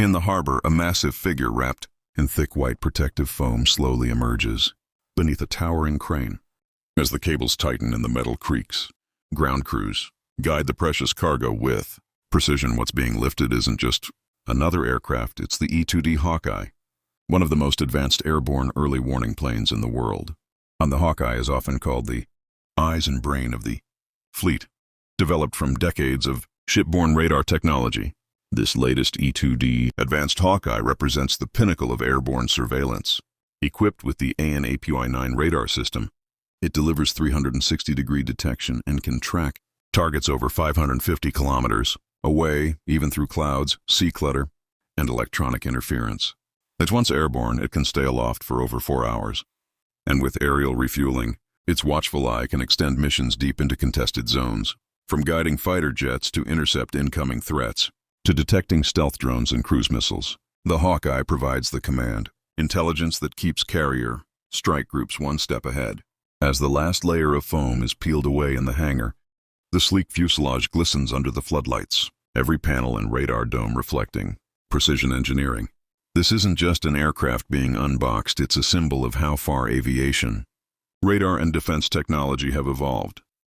In the harbor, a massive figure wrapped in thick white protective foam slowly emerges beneath a towering crane. As the cables tighten and the metal creaks, ground crews guide the precious cargo with precision. What's being lifted isn't just another aircraft, it's the E-2D Hawkeye, one of the most advanced airborne early warning planes in the world. And the Hawkeye is often called the eyes and brain of the fleet, developed from decades of shipborne radar technology. This latest E-2D Advanced Hawkeye represents the pinnacle of airborne surveillance. Equipped with the AN/APY-9 radar system, it delivers 360-degree detection and can track targets over 550 kilometers away, even through clouds, sea clutter, and electronic interference. It's once airborne, it can stay aloft for over 4 hours. And with aerial refueling, its watchful eye can extend missions deep into contested zones, from guiding fighter jets to intercept incoming threats, to detecting stealth drones and cruise missiles. The Hawkeye provides the command, intelligence that keeps carrier strike groups one step ahead. As the last layer of foam is peeled away in the hangar, the sleek fuselage glistens under the floodlights, every panel and radar dome reflecting precision engineering. This isn't just an aircraft being unboxed, it's a symbol of how far aviation, radar and defense technology have evolved.